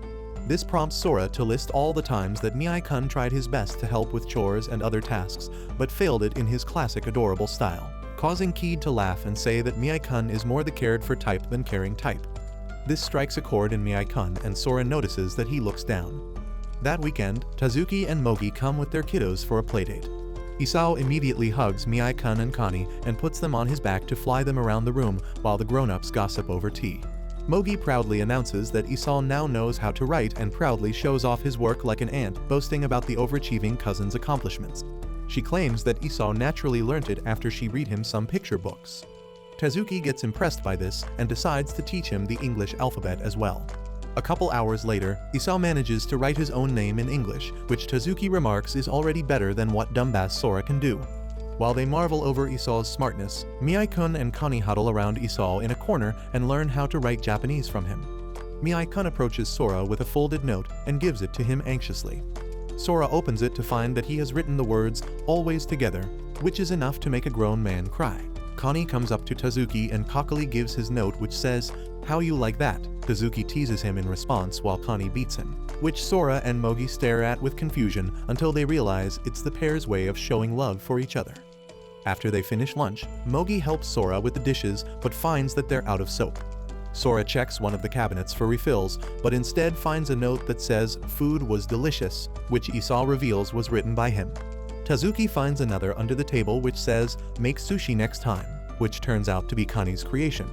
This prompts Sora to list all the times that Mi-kun tried his best to help with chores and other tasks, but failed it in his classic adorable style, causing Keed to laugh and say that Mi-kun is more the cared-for type than caring type. This strikes a chord in Mi-kun, and Sora notices that he looks down. That weekend, Tazuki and Mogi come with their kiddos for a playdate. Isao immediately hugs Mi-kun and Connie and puts them on his back to fly them around the room while the grown-ups gossip over tea. Mogi proudly announces that Isao now knows how to write and proudly shows off his work like an ant, boasting about the overachieving cousin's accomplishments. She claims that Isao naturally learnt it after she read him some picture books. Tazuki gets impressed by this and decides to teach him the English alphabet as well. A couple hours later, Isao manages to write his own name in English, which Tazuki remarks is already better than what dumbass Sora can do. While they marvel over Isao's smartness, Mi-kun and Connie huddle around Isao in a corner and learn how to write Japanese from him. Mi-kun approaches Sora with a folded note and gives it to him anxiously. Sora opens it to find that he has written the words, "always together," which is enough to make a grown man cry. Connie comes up to Tazuki and cockily gives his note, which says, "How you like that?" Tazuki teases him in response while Connie beats him, which Sora and Mogi stare at with confusion until they realize it's the pair's way of showing love for each other. After they finish lunch, Mogi helps Sora with the dishes but finds that they're out of soap. Sora checks one of the cabinets for refills, but instead finds a note that says, "Food was delicious," which Isao reveals was written by him. Tazuki finds another under the table which says, "Make sushi next time," which turns out to be Connie's creation.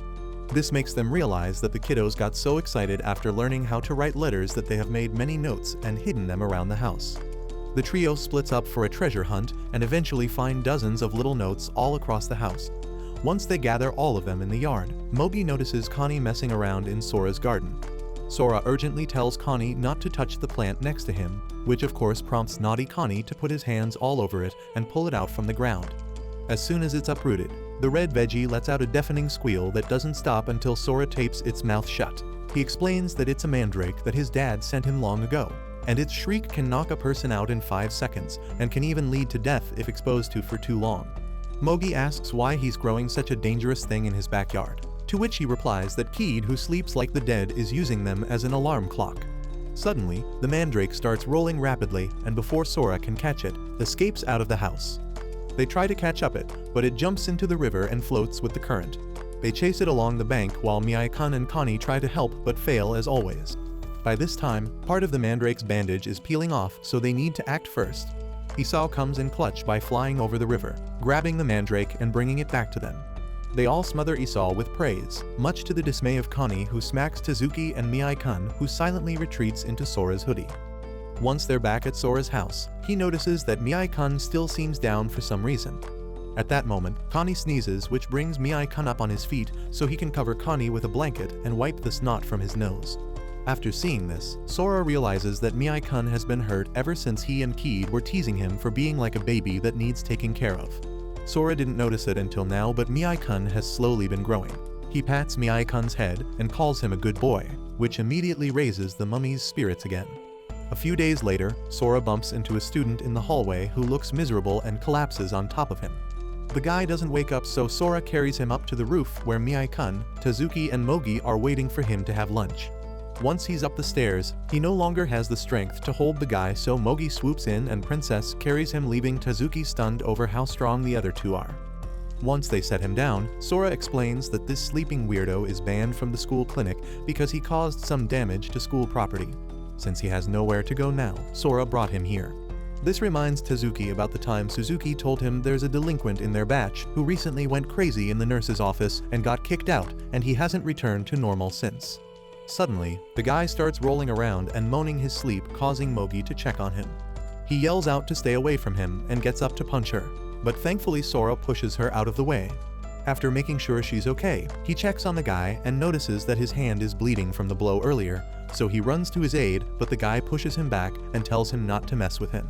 This makes them realize that the kiddos got so excited after learning how to write letters that they have made many notes and hidden them around the house. The trio splits up for a treasure hunt and eventually find dozens of little notes all across the house. Once they gather all of them in the yard, Mogi notices Connie messing around in Sora's garden. Sora urgently tells Connie not to touch the plant next to him, which of course prompts naughty Connie to put his hands all over it and pull it out from the ground. As soon as it's uprooted, the red veggie lets out a deafening squeal that doesn't stop until Sora tapes its mouth shut. He explains that it's a mandrake that his dad sent him long ago, and its shriek can knock a person out in 5 seconds and can even lead to death if exposed to for too long. Mogi asks why he's growing such a dangerous thing in his backyard, to which he replies that Keed, who sleeps like the dead, is using them as an alarm clock. Suddenly, the mandrake starts rolling rapidly and before Sora can catch it, escapes out of the house. They try to catch up it, but it jumps into the river and floats with the current. They chase it along the bank while Mi-kun and Connie try to help but fail as always. By this time, part of the mandrake's bandage is peeling off, so they need to act first. Isao comes in clutch by flying over the river, grabbing the mandrake and bringing it back to them. They all smother Isao with praise, much to the dismay of Connie, who smacks Tazuki, and Mi-kun, who silently retreats into Sora's hoodie. Once they're back at Sora's house, he notices that Mi-kun still seems down for some reason. At that moment, Connie sneezes, which brings Mi-kun up on his feet so he can cover Connie with a blanket and wipe the snot from his nose. After seeing this, Sora realizes that Mi-kun has been hurt ever since he and Keed were teasing him for being like a baby that needs taking care of. Sora didn't notice it until now, but Mi-kun has slowly been growing. He pats Mi-kun's head and calls him a good boy, which immediately raises the mummy's spirits again. A few days later, Sora bumps into a student in the hallway who looks miserable and collapses on top of him. The guy doesn't wake up, so Sora carries him up to the roof where Mi-kun, Tazuki, and Mogi are waiting for him to have lunch. Once he's up the stairs, he no longer has the strength to hold the guy, so Mogi swoops in and Princess carries him, leaving Tazuki stunned over how strong the other two are. Once they set him down, Sora explains that this sleeping weirdo is banned from the school clinic because he caused some damage to school property. Since he has nowhere to go now, Sora brought him here. This reminds Tazuki about the time Suzuki told him there's a delinquent in their batch who recently went crazy in the nurse's office and got kicked out, and he hasn't returned to normal since. Suddenly, the guy starts rolling around and moaning his sleep, causing Mogi to check on him. He yells out to stay away from him and gets up to punch her, but thankfully Sora pushes her out of the way. After making sure she's okay, he checks on the guy and notices that his hand is bleeding from the blow earlier, so he runs to his aid, but the guy pushes him back and tells him not to mess with him.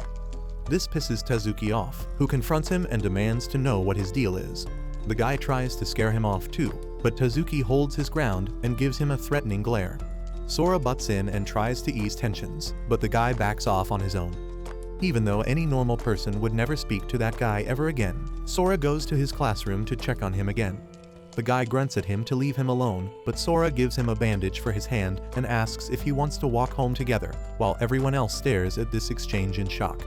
This pisses Tazuki off, who confronts him and demands to know what his deal is. The guy tries to scare him off too, but Tazuki holds his ground and gives him a threatening glare. Sora butts in and tries to ease tensions, but the guy backs off on his own. even though any normal person would never speak to that guy ever again. Sora goes to his classroom to check on him again. The guy grunts at him to leave him alone, but Sora gives him a bandage for his hand and asks if he wants to walk home together, while everyone else stares at this exchange in shock.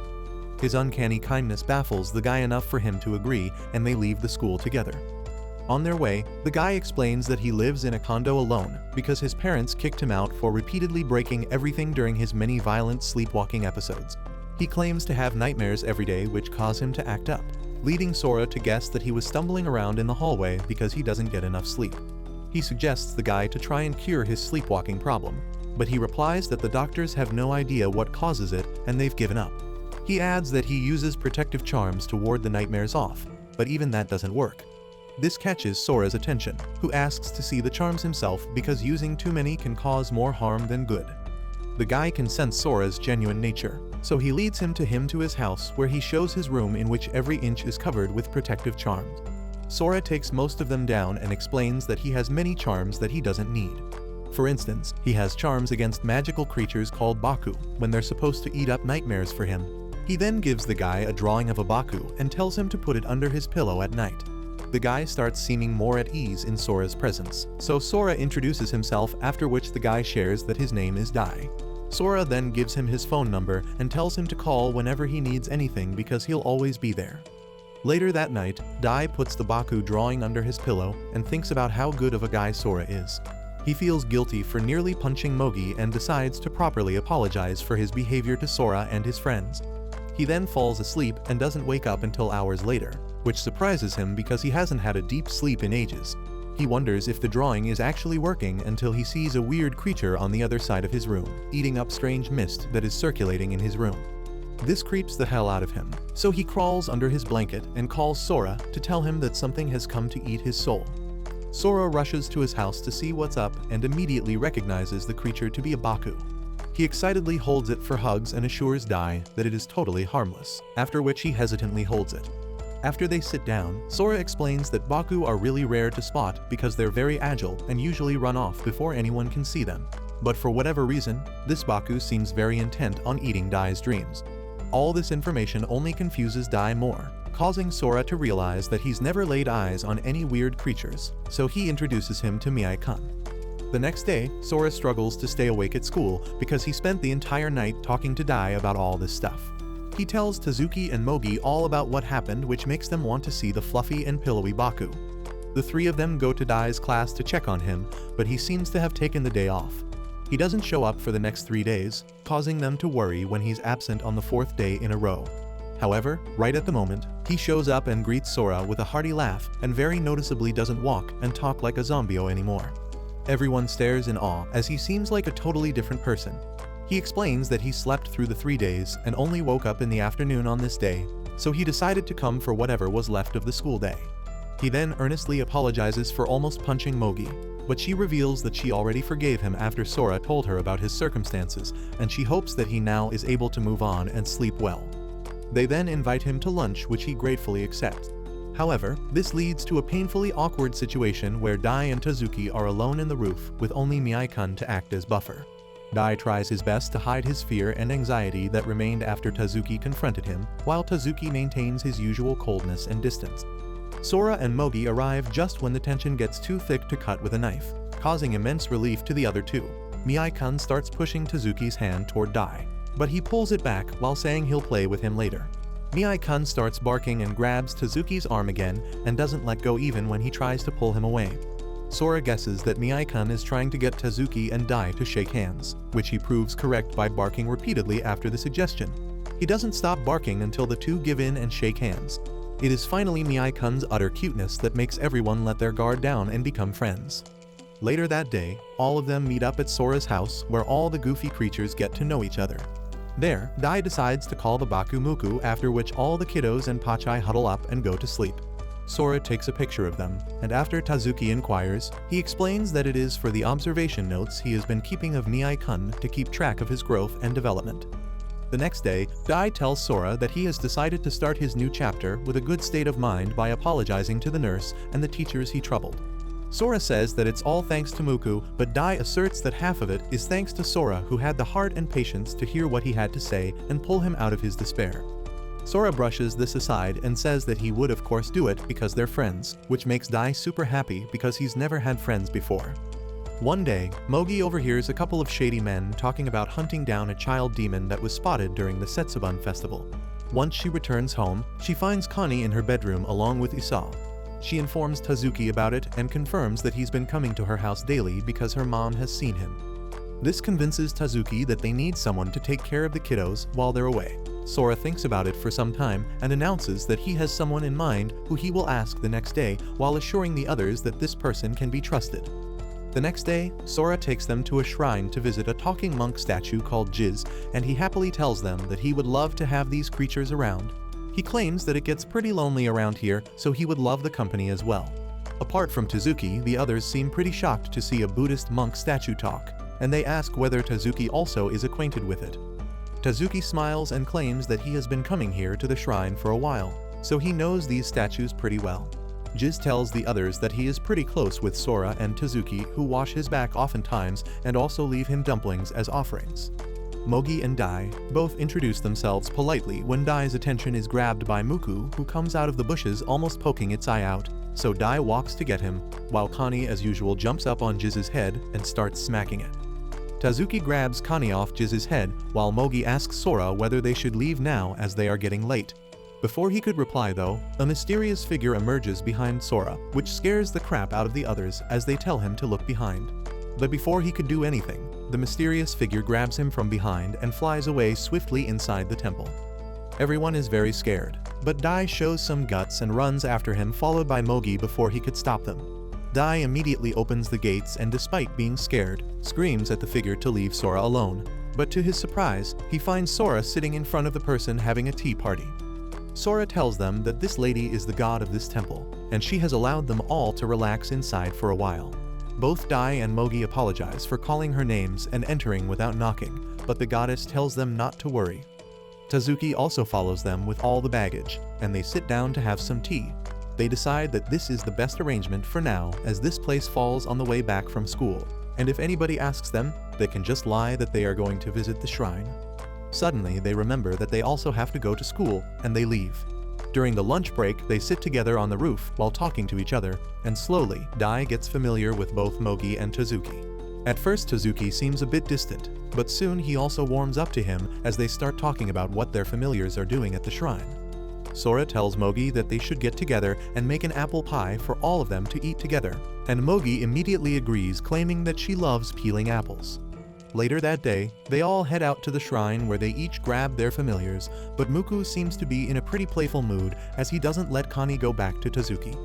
His uncanny kindness baffles the guy enough for him to agree, and they leave the school together. On their way, the guy explains that he lives in a condo alone because his parents kicked him out for repeatedly breaking everything during his many violent sleepwalking episodes. He claims to have nightmares every day which cause him to act up, leading Sora to guess that he was stumbling around in the hallway because he doesn't get enough sleep. He suggests the guy to try and cure his sleepwalking problem, but he replies that the doctors have no idea what causes it and they've given up. He adds that he uses protective charms to ward the nightmares off, but even that doesn't work. This catches Sora's attention, who asks to see the charms himself because using too many can cause more harm than good. The guy can sense Sora's genuine nature, so he leads him to his house where he shows his room in which every inch is covered with protective charms. Sora takes most of them down and explains that he has many charms that he doesn't need. For instance, he has charms against magical creatures called Baku when they're supposed to eat up nightmares for him. He then gives the guy a drawing of a Baku and tells him to put it under his pillow at night. The guy starts seeming more at ease in Sora's presence, so Sora introduces himself, after which the guy shares that his name is Dai. Sora then gives him his phone number and tells him to call whenever he needs anything because he'll always be there. Later that night, Dai puts the Baku drawing under his pillow and thinks about how good of a guy Sora is. He feels guilty for nearly punching Mogi and decides to properly apologize for his behavior to Sora and his friends. He then falls asleep and doesn't wake up until hours later, which surprises him because he hasn't had a deep sleep in ages. He wonders if the drawing is actually working until he sees a weird creature on the other side of his room, eating up strange mist that is circulating in his room. This creeps the hell out of him, so he crawls under his blanket and calls Sora to tell him that something has come to eat his soul. Sora rushes to his house to see what's up and immediately recognizes the creature to be a Baku. He excitedly holds it for hugs and assures Dai that it is totally harmless, after which he hesitantly holds it. After they sit down, Sora explains that Baku are really rare to spot because they're very agile and usually run off before anyone can see them. But for whatever reason, this Baku seems very intent on eating Dai's dreams. All this information only confuses Dai more, causing Sora to realize that he's never laid eyes on any weird creatures, so he introduces him to Mi-kun. The next day, Sora struggles to stay awake at school because he spent the entire night talking to Dai about all this stuff. He tells Tazuki and Mogi all about what happened, which makes them want to see the fluffy and pillowy Baku. The three of them go to Dai's class to check on him, but he seems to have taken the day off. He doesn't show up for the next 3 days, causing them to worry when he's absent on the 4th day in a row. However, right at the moment, he shows up and greets Sora with a hearty laugh and very noticeably doesn't walk and talk like a zombio anymore. Everyone stares in awe as he seems like a totally different person. He explains that he slept through the 3 days and only woke up in the afternoon on this day, so he decided to come for whatever was left of the school day. He then earnestly apologizes for almost punching Mogi, but she reveals that she already forgave him after Sora told her about his circumstances, and she hopes that he now is able to move on and sleep well. They then invite him to lunch, which he gratefully accepts. However, this leads to a painfully awkward situation where Dai and Tazuki are alone in the roof with only Mi-kun to act as buffer. Dai tries his best to hide his fear and anxiety that remained after Tazuki confronted him, while Tazuki maintains his usual coldness and distance. Sora and Mogi arrive just when the tension gets too thick to cut with a knife, causing immense relief to the other two. Mi-kun starts pushing Tazuki's hand toward Dai, but he pulls it back while saying he'll play with him later. Mi-kun starts barking and grabs Tazuki's arm again and doesn't let go even when he tries to pull him away. Sora guesses that Mi-kun is trying to get Tazuki and Dai to shake hands, which he proves correct by barking repeatedly after the suggestion. He doesn't stop barking until the two give in and shake hands. It is finally Mi-kun's utter cuteness that makes everyone let their guard down and become friends. Later that day, all of them meet up at Sora's house where all the goofy creatures get to know each other. There, Dai decides to call the Baku Muku, after which all the kiddos and Pachai huddle up and go to sleep. Sora takes a picture of them, and after Tazuki inquires, he explains that it is for the observation notes he has been keeping of Mi-kun to keep track of his growth and development. The next day, Dai tells Sora that he has decided to start his new chapter with a good state of mind by apologizing to the nurse and the teachers he troubled. Sora says that it's all thanks to Mi-kun, but Dai asserts that half of it is thanks to Sora, who had the heart and patience to hear what he had to say and pull him out of his despair. Sora brushes this aside and says that he would of course do it because they're friends, which makes Dai super happy because he's never had friends before. One day, Mogi overhears a couple of shady men talking about hunting down a child demon that was spotted during the Setsubun festival. Once she returns home, she finds Connie in her bedroom along with Isao. She informs Tazuki about it and confirms that he's been coming to her house daily because her mom has seen him. This convinces Tazuki that they need someone to take care of the kiddos while they're away. Sora thinks about it for some time and announces that he has someone in mind who he will ask the next day while assuring the others that this person can be trusted. The next day, Sora takes them to a shrine to visit a talking monk statue called Jiz, and he happily tells them that he would love to have these creatures around. He claims that it gets pretty lonely around here, so he would love the company as well. Apart from Tazuki, the others seem pretty shocked to see a Buddhist monk statue talk, and they ask whether Tazuki also is acquainted with it. Tazuki smiles and claims that he has been coming here to the shrine for a while, so he knows these statues pretty well. Jiz tells the others that he is pretty close with Sora and Tazuki, who wash his back oftentimes and also leave him dumplings as offerings. Mogi and Dai both introduce themselves politely when Dai's attention is grabbed by Mi-kun, who comes out of the bushes almost poking its eye out, so Dai walks to get him, while Connie as usual jumps up on Jiz's head and starts smacking it. Tazuki grabs Connie off Jiz's head while Mogi asks Sora whether they should leave now as they are getting late. Before he could reply though, a mysterious figure emerges behind Sora, which scares the crap out of the others as they tell him to look behind. But before he could do anything, the mysterious figure grabs him from behind and flies away swiftly inside the temple. Everyone is very scared, but Dai shows some guts and runs after him, followed by Mogi before he could stop them. Dai immediately opens the gates and, despite being scared, screams at the figure to leave Sora alone. But to his surprise, he finds Sora sitting in front of the person having a tea party. Sora tells them that this lady is the god of this temple, and she has allowed them all to relax inside for a while. Both Dai and Mogi apologize for calling her names and entering without knocking, but the goddess tells them not to worry. Tazuki also follows them with all the baggage, and they sit down to have some tea. They decide that this is the best arrangement for now, as this place falls on the way back from school, and if anybody asks them, they can just lie that they are going to visit the shrine. Suddenly, they remember that they also have to go to school, and they leave. During the lunch break, they sit together on the roof while talking to each other, and slowly, Dai gets familiar with both Mogi and Tazuki. At first, Tazuki seems a bit distant, but soon he also warms up to him as they start talking about what their familiars are doing at the shrine. Sora tells Mogi that they should get together and make an apple pie for all of them to eat together, and Mogi immediately agrees, claiming that she loves peeling apples. Later that day, they all head out to the shrine where they each grab their familiars, but Mi-kun seems to be in a pretty playful mood as he doesn't let Connie go back to Tazuki.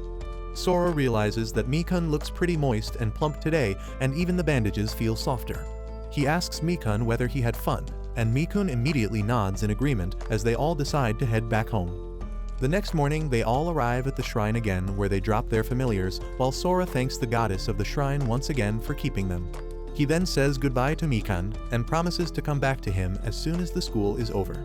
Sora realizes that Mi-kun looks pretty moist and plump today, and even the bandages feel softer. He asks Mi-kun whether he had fun, and Mi-kun immediately nods in agreement as they all decide to head back home. The next morning, they all arrive at the shrine again where they drop their familiars, while Sora thanks the goddess of the shrine once again for keeping them. He then says goodbye to Mi-kun and promises to come back to him as soon as the school is over.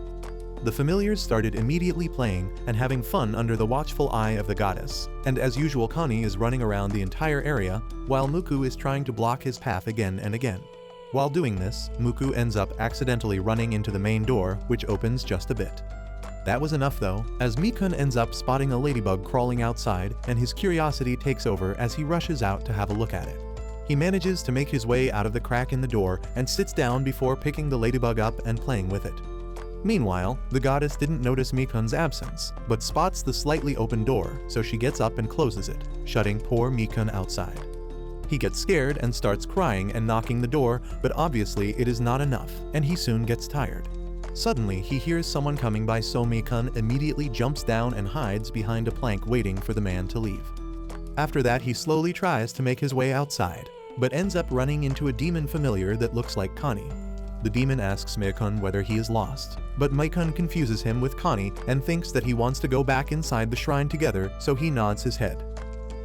The familiars started immediately playing and having fun under the watchful eye of the goddess, and as usual Connie is running around the entire area while Mi-kun is trying to block his path again and again. While doing this, Mi-kun ends up accidentally running into the main door, which opens just a bit. That was enough though, as Mi-kun ends up spotting a ladybug crawling outside, and his curiosity takes over as he rushes out to have a look at it. He manages to make his way out of the crack in the door and sits down before picking the ladybug up and playing with it. Meanwhile, the goddess didn't notice Mi-kun's absence, but spots the slightly open door, so she gets up and closes it, shutting poor Mi-kun outside. He gets scared and starts crying and knocking the door, but obviously it is not enough, and he soon gets tired. Suddenly, he hears someone coming by, so Mi-kun immediately jumps down and hides behind a plank waiting for the man to leave. After that, he slowly tries to make his way outside, but ends up running into a demon familiar that looks like Connie. The demon asks Mi-kun whether he is lost, but Mi-kun confuses him with Connie and thinks that he wants to go back inside the shrine together, so he nods his head.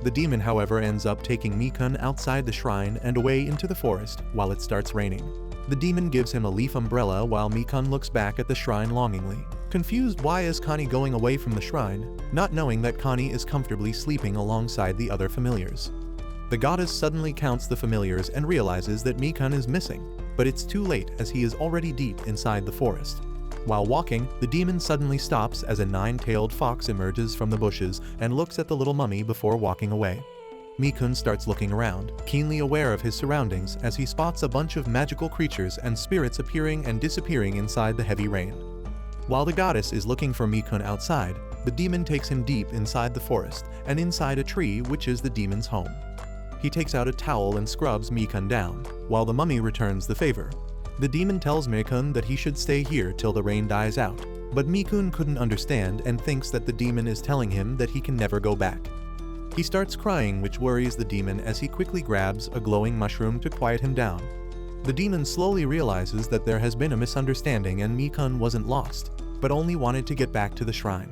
The demon, however, ends up taking Mi-kun outside the shrine and away into the forest while it starts raining. The demon gives him a leaf umbrella while Mi-kun looks back at the shrine longingly. Confused why is Connie going away from the shrine, not knowing that Connie is comfortably sleeping alongside the other familiars. The goddess suddenly counts the familiars and realizes that Mi-kun is missing, but it's too late as he is already deep inside the forest. While walking, the demon suddenly stops as a 9-tailed fox emerges from the bushes and looks at the little mummy before walking away. Mi-kun starts looking around, keenly aware of his surroundings as he spots a bunch of magical creatures and spirits appearing and disappearing inside the heavy rain. While the goddess is looking for Mi-kun outside, the demon takes him deep inside the forest and inside a tree which is the demon's home. He takes out a towel and scrubs Mi-kun down, while the mummy returns the favor. The demon tells Mi-kun that he should stay here till the rain dies out, but Mi-kun couldn't understand and thinks that the demon is telling him that he can never go back. He starts crying, which worries the demon as he quickly grabs a glowing mushroom to quiet him down. The demon slowly realizes that there has been a misunderstanding and Mi-kun wasn't lost, but only wanted to get back to the shrine.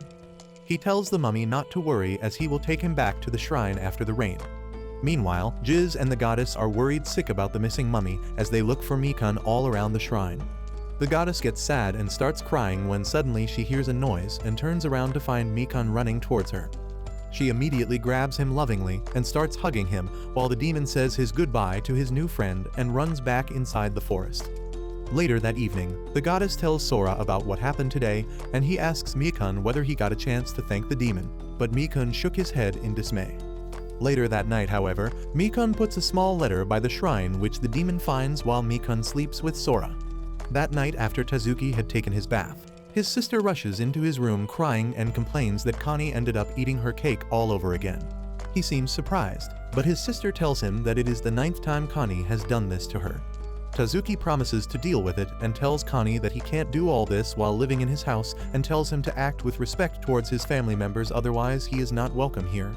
He tells the mummy not to worry as he will take him back to the shrine after the rain. Meanwhile, Jiz and the goddess are worried sick about the missing mummy as they look for Mi-kun all around the shrine. The goddess gets sad and starts crying when suddenly she hears a noise and turns around to find Mi-kun running towards her. She immediately grabs him lovingly and starts hugging him while the demon says his goodbye to his new friend and runs back inside the forest. Later that evening, the goddess tells Sora about what happened today and he asks Mi-kun whether he got a chance to thank the demon, but Mi-kun shook his head in dismay. Later that night, however, Mi-kun puts a small letter by the shrine which the demon finds while Mi-kun sleeps with Sora. That night after Tazuki had taken his bath, his sister rushes into his room crying and complains that Connie ended up eating her cake all over again. He seems surprised, but his sister tells him that it is the 9th time Connie has done this to her. Tazuki promises to deal with it and tells Connie that he can't do all this while living in his house and tells him to act with respect towards his family members, otherwise he is not welcome here.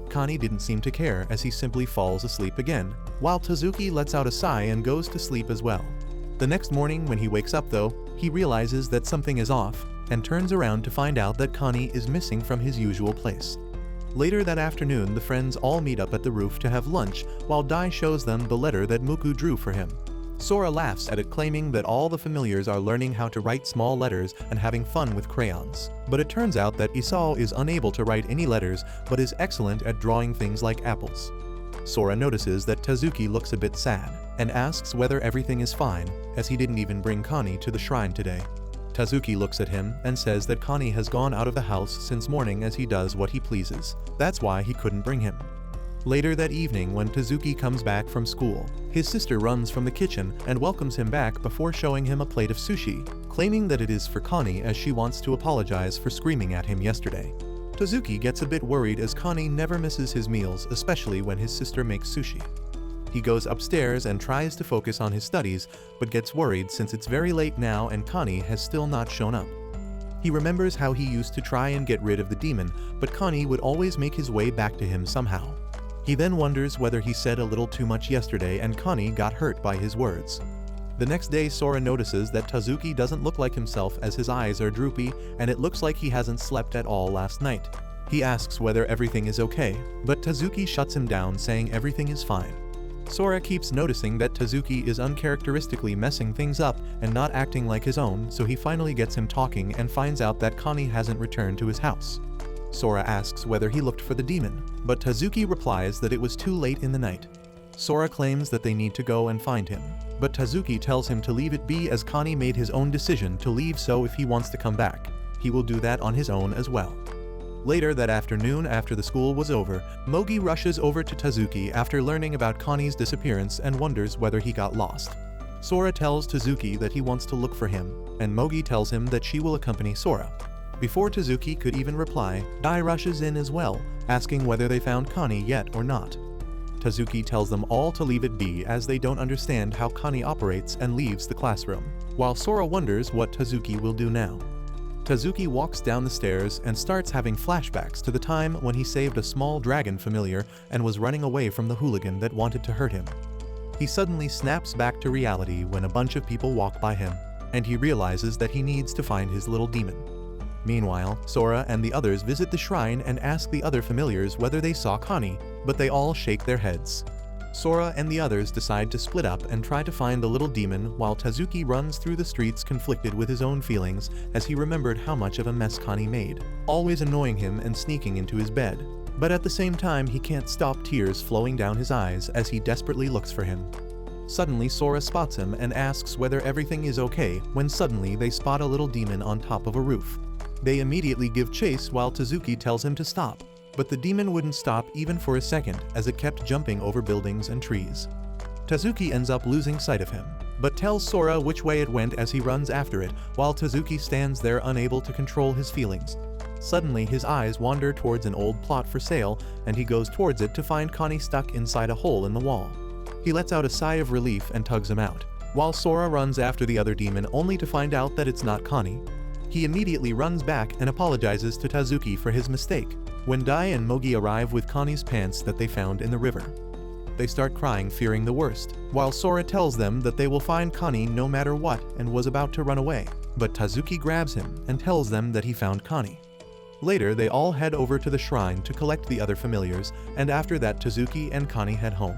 Connie didn't seem to care as he simply falls asleep again, while Tazuki lets out a sigh and goes to sleep as well. The next morning when he wakes up though, he realizes that something is off, and turns around to find out that Connie is missing from his usual place. Later that afternoon, the friends all meet up at the roof to have lunch, while Dai shows them the letter that Muku drew for him. Sora laughs at it, claiming that all the familiars are learning how to write small letters and having fun with crayons. But it turns out that Isao is unable to write any letters, but is excellent at drawing things like apples. Sora notices that Tazuki looks a bit sad, and asks whether everything is fine, as he didn't even bring Connie to the shrine today. Tazuki looks at him and says that Connie has gone out of the house since morning as he does what he pleases. That's why he couldn't bring him. Later that evening when Tazuki comes back from school, his sister runs from the kitchen and welcomes him back before showing him a plate of sushi, claiming that it is for Connie as she wants to apologize for screaming at him yesterday. Tazuki gets a bit worried as Connie never misses his meals, especially when his sister makes sushi. He goes upstairs and tries to focus on his studies, but gets worried since it's very late now and Connie has still not shown up. He remembers how he used to try and get rid of the demon, but Connie would always make his way back to him somehow. He then wonders whether he said a little too much yesterday and Connie got hurt by his words. The next day, Sora notices that Tazuki doesn't look like himself as his eyes are droopy and it looks like he hasn't slept at all last night. He asks whether everything is okay, but Tazuki shuts him down saying everything is fine. Sora keeps noticing that Tazuki is uncharacteristically messing things up and not acting like his own, so he finally gets him talking and finds out that Connie hasn't returned to his house. Sora asks whether he looked for the demon, but Tazuki replies that it was too late in the night. Sora claims that they need to go and find him, but Tazuki tells him to leave it be as Connie made his own decision to leave, so if he wants to come back, he will do that on his own as well. Later that afternoon after the school was over, Mogi rushes over to Tazuki after learning about Connie's disappearance and wonders whether he got lost. Sora tells Tazuki that he wants to look for him, and Mogi tells him that she will accompany Sora. Before Tazuki could even reply, Dai rushes in as well, asking whether they found Connie yet or not. Tazuki tells them all to leave it be as they don't understand how Connie operates and leaves the classroom, while Sora wonders what Tazuki will do now. Tazuki walks down the stairs and starts having flashbacks to the time when he saved a small dragon familiar and was running away from the hooligan that wanted to hurt him. He suddenly snaps back to reality when a bunch of people walk by him, and he realizes that he needs to find his little demon. Meanwhile, Sora and the others visit the shrine and ask the other familiars whether they saw Connie, but they all shake their heads. Sora and the others decide to split up and try to find the little demon while Tazuki runs through the streets conflicted with his own feelings as he remembered how much of a mess Connie made, always annoying him and sneaking into his bed. But at the same time, he can't stop tears flowing down his eyes as he desperately looks for him. Suddenly, Sora spots him and asks whether everything is okay when suddenly they spot a little demon on top of a roof. They immediately give chase while Tazuki tells him to stop, but the demon wouldn't stop even for a second as it kept jumping over buildings and trees. Tazuki ends up losing sight of him, but tells Sora which way it went as he runs after it while Tazuki stands there unable to control his feelings. Suddenly, his eyes wander towards an old plot for sale and he goes towards it to find Connie stuck inside a hole in the wall. He lets out a sigh of relief and tugs him out, while Sora runs after the other demon only to find out that it's not Connie. He immediately runs back and apologizes to Tazuki for his mistake, when Dai and Mogi arrive with Connie's pants that they found in the river. They start crying, fearing the worst, while Sora tells them that they will find Connie no matter what and was about to run away, but Tazuki grabs him and tells them that he found Connie. Later, they all head over to the shrine to collect the other familiars, and after that Tazuki and Connie head home.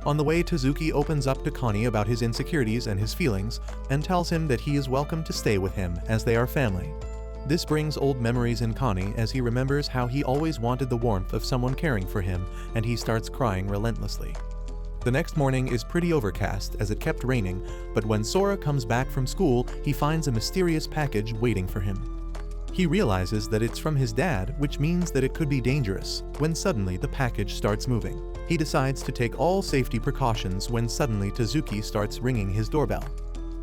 On the way, Tazuki opens up to Connie about his insecurities and his feelings, and tells him that he is welcome to stay with him as they are family. This brings old memories in Connie as he remembers how he always wanted the warmth of someone caring for him, and he starts crying relentlessly. The next morning is pretty overcast as it kept raining, but when Sora comes back from school, he finds a mysterious package waiting for him. He realizes that it's from his dad, which means that it could be dangerous, when suddenly the package starts moving. He decides to take all safety precautions when suddenly Tazuki starts ringing his doorbell.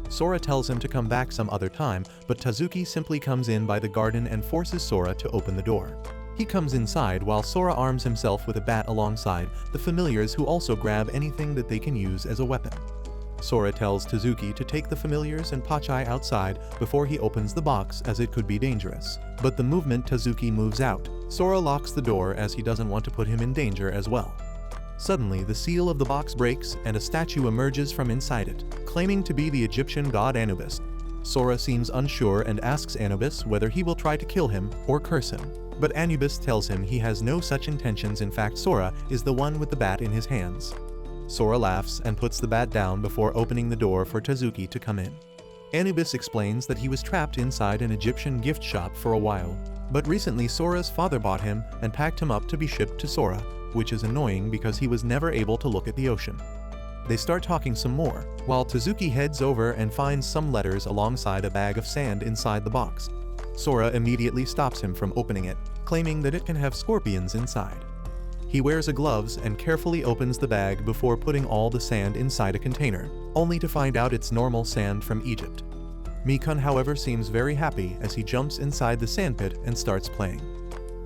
Sora tells him to come back some other time, but Tazuki simply comes in by the garden and forces Sora to open the door. He comes inside while Sora arms himself with a bat alongside the familiars who also grab anything that they can use as a weapon. Sora tells Tazuki to take the familiars and Pachai outside before he opens the box as it could be dangerous. But the moment Tazuki moves out, Sora locks the door as he doesn't want to put him in danger as well. Suddenly, the seal of the box breaks and a statue emerges from inside it, claiming to be the Egyptian god Anubis. Sora seems unsure and asks Anubis whether he will try to kill him or curse him. But Anubis tells him he has no such intentions. In fact, Sora is the one with the bat in his hands. Sora laughs and puts the bat down before opening the door for Tazuki to come in. Anubis explains that he was trapped inside an Egyptian gift shop for a while, but recently Sora's father bought him and packed him up to be shipped to Sora, which is annoying because he was never able to look at the ocean. They start talking some more, while Tazuki heads over and finds some letters alongside a bag of sand inside the box. Sora immediately stops him from opening it, claiming that it can have scorpions inside. He wears a gloves and carefully opens the bag before putting all the sand inside a container, only to find out it's normal sand from Egypt. Mi-kun, however, seems very happy as he jumps inside the sandpit and starts playing.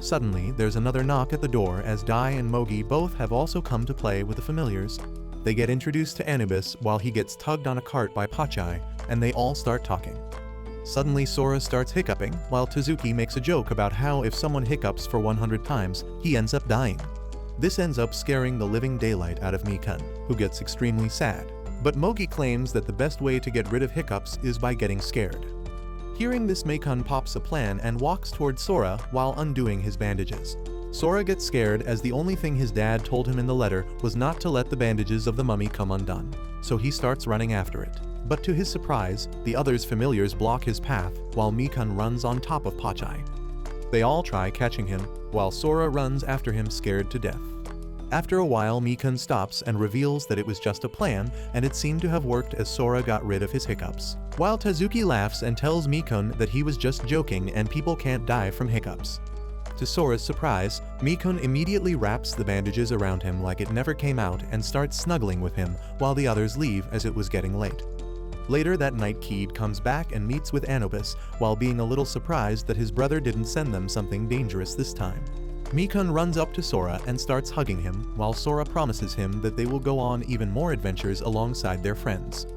Suddenly, there's another knock at the door as Dai and Mogi both have also come to play with the familiars. They get introduced to Anubis while he gets tugged on a cart by Pachai, and they all start talking. Suddenly, Sora starts hiccuping, while Tazuki makes a joke about how if someone hiccups for 100 times, he ends up dying. This ends up scaring the living daylight out of Mi-kun, who gets extremely sad. But Mogi claims that the best way to get rid of hiccups is by getting scared. Hearing this, Mi-kun pops a plan and walks towards Sora while undoing his bandages. Sora gets scared as the only thing his dad told him in the letter was not to let the bandages of the mummy come undone, so he starts running after it. But to his surprise, the others' familiars block his path while Mi-kun runs on top of Pachai. They all try catching him, while Sora runs after him scared to death. After a while, Mi-kun stops and reveals that it was just a plan, and it seemed to have worked as Sora got rid of his hiccups. While Tazuki laughs and tells Mi-kun that he was just joking and people can't die from hiccups. To Sora's surprise, Mi-kun immediately wraps the bandages around him like it never came out and starts snuggling with him while the others leave as it was getting late. Later that night, Keed comes back and meets with Anubis while being a little surprised that his brother didn't send them something dangerous this time. Mi-kun runs up to Sora and starts hugging him while Sora promises him that they will go on even more adventures alongside their friends.